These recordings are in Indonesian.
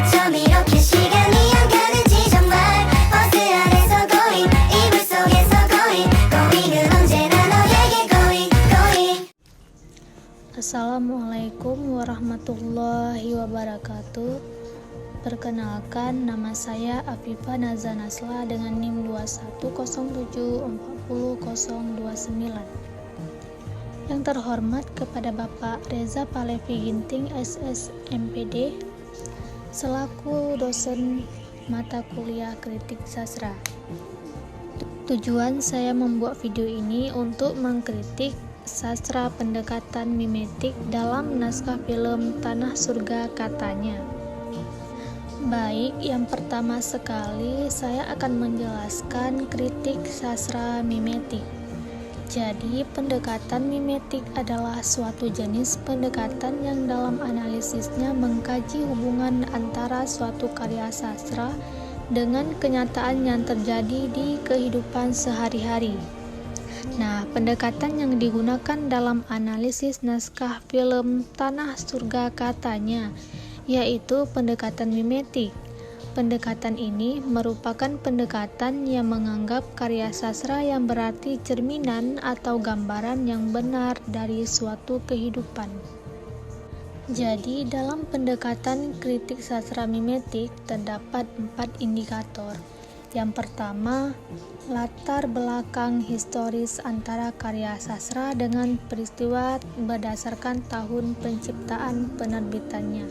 어쩜 이렇게 시간이 안 가는지 정말 버스 안에서 고잉 이불 속에서 고잉은 언제나 너에게 고잉. Assalamualaikum warahmatullahi wabarakatuh. Perkenalkan, nama saya Afifah Naza Nasla dengan NIM 2107400029. Yang terhormat kepada Bapak Reza Palevi Ginting SSMPD selaku dosen mata kuliah Kritik Sastra. Tujuan saya membuat video ini untuk mengkritik sastra pendekatan mimetik dalam naskah film Tanah Surga Katanya. Baik, yang pertama sekali saya akan menjelaskan kritik sastra mimetik. Jadi, pendekatan mimetik adalah suatu jenis pendekatan yang dalam analisisnya mengkaji hubungan antara suatu karya sastra dengan kenyataan yang terjadi di kehidupan sehari-hari. Nah, pendekatan yang digunakan dalam analisis naskah film Tanah Surga Katanya yaitu pendekatan mimetik. Pendekatan ini merupakan pendekatan yang menganggap karya sastra yang berarti cerminan atau gambaran yang benar dari suatu kehidupan. Jadi, dalam pendekatan kritik sastra mimetik terdapat 4 indikator. Yang pertama, latar belakang historis antara karya sastra dengan peristiwa berdasarkan tahun penciptaan penerbitannya.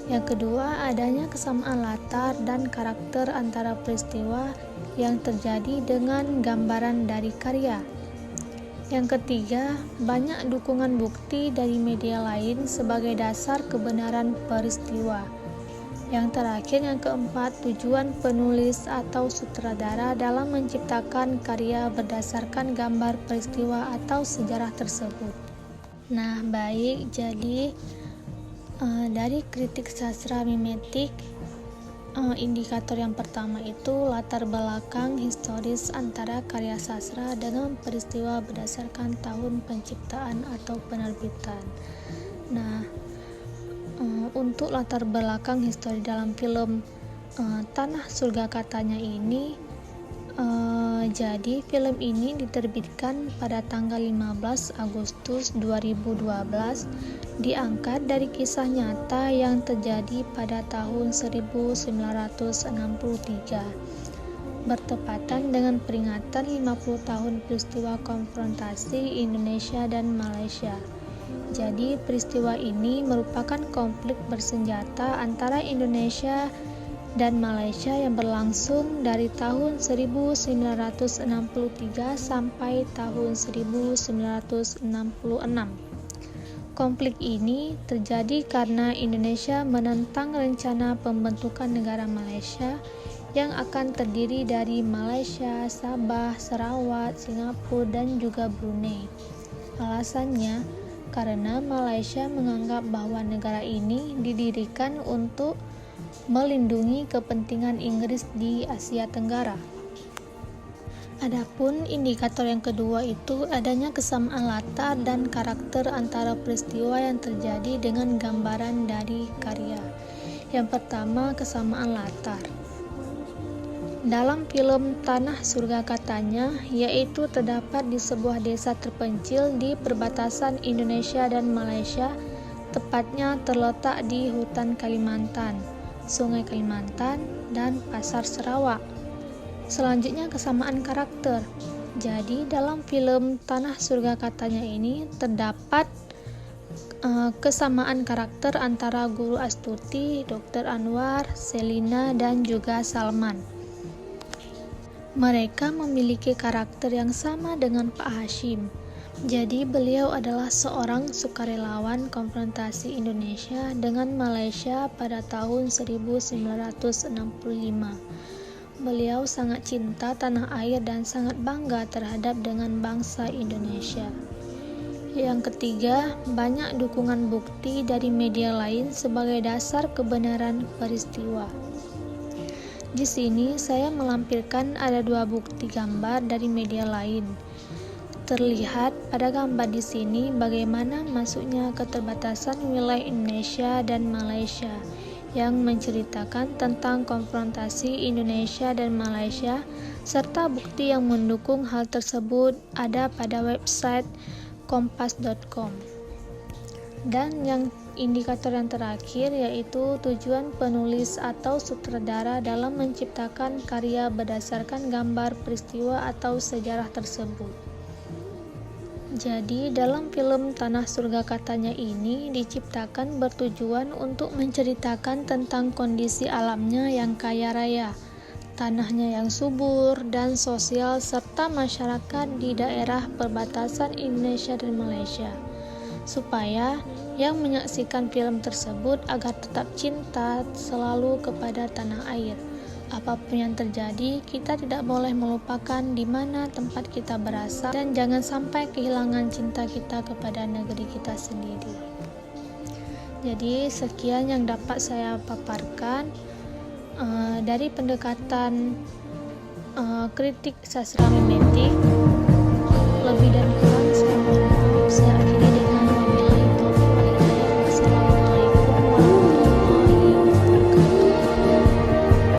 Yang kedua, adanya kesamaan latar dan karakter antara peristiwa yang terjadi dengan gambaran dari karya. Yang ketiga, banyak dukungan bukti dari media lain sebagai dasar kebenaran peristiwa. Yang terakhir, yang keempat, tujuan penulis atau sutradara dalam menciptakan karya berdasarkan gambar peristiwa atau sejarah tersebut. Nah, baik, jadi dari kritik sastra mimetik, indikator yang pertama itu latar belakang historis antara karya sastra dengan peristiwa berdasarkan tahun penciptaan atau penerbitan. Nah, untuk latar belakang histori dalam film Tanah Surga Katanya ini, jadi film ini diterbitkan pada tanggal 15 Agustus 2012, diangkat dari kisah nyata yang terjadi pada tahun 1963, bertepatan dengan peringatan 50 tahun peristiwa konfrontasi Indonesia dan Malaysia. Jadi peristiwa ini merupakan konflik bersenjata antara Indonesia dan Malaysia yang berlangsung dari tahun 1963 sampai tahun 1966. Konflik ini terjadi karena Indonesia menentang rencana pembentukan negara Malaysia yang akan terdiri dari Malaysia, Sabah, Sarawak, Singapura, dan juga Brunei. Alasannya, karena Malaysia menganggap bahwa negara ini didirikan untuk melindungi kepentingan Inggris di Asia Tenggara. Adapun indikator yang kedua itu adanya kesamaan latar dan karakter antara peristiwa yang terjadi dengan gambaran dari karya. Yang pertama, kesamaan latar. Dalam film Tanah Surga Katanya, yaitu terdapat di sebuah desa terpencil di perbatasan Indonesia dan Malaysia, tepatnya terletak di hutan Kalimantan, Sungai Kalimantan, dan Pasar Sarawak. Selanjutnya, kesamaan karakter. Jadi dalam film Tanah Surga Katanya ini terdapat kesamaan karakter antara Guru Astuti, Dr. Anwar, Selina, dan juga Salman. Mereka memiliki karakter yang sama dengan Pak Hashim. Jadi beliau adalah seorang sukarelawan konfrontasi Indonesia dengan Malaysia pada tahun 1965. Beliau sangat cinta tanah air dan sangat bangga terhadap dengan bangsa Indonesia. Yang ketiga, banyak dukungan bukti dari media lain sebagai dasar kebenaran peristiwa. Di sini saya melampirkan ada 2 bukti gambar dari media lain. Terlihat pada gambar di sini bagaimana masuknya keterbatasan wilayah Indonesia dan Malaysia yang menceritakan tentang konfrontasi Indonesia dan Malaysia serta bukti yang mendukung hal tersebut ada pada website kompas.com. Dan yang indikator yang terakhir yaitu tujuan penulis atau sutradara dalam menciptakan karya berdasarkan gambar peristiwa atau sejarah tersebut. Jadi dalam film Tanah Surga Katanya ini diciptakan bertujuan untuk menceritakan tentang kondisi alamnya yang kaya raya, tanahnya yang subur dan sosial serta masyarakat di daerah perbatasan Indonesia dan Malaysia, supaya yang menyaksikan film tersebut agar tetap cinta selalu kepada tanah air. Apapun yang terjadi, kita tidak boleh melupakan di mana tempat kita berasal dan jangan sampai kehilangan cinta kita kepada negeri kita sendiri. Jadi sekian yang dapat saya paparkan dari pendekatan kritik sastra mimetik. Lebih dan kurang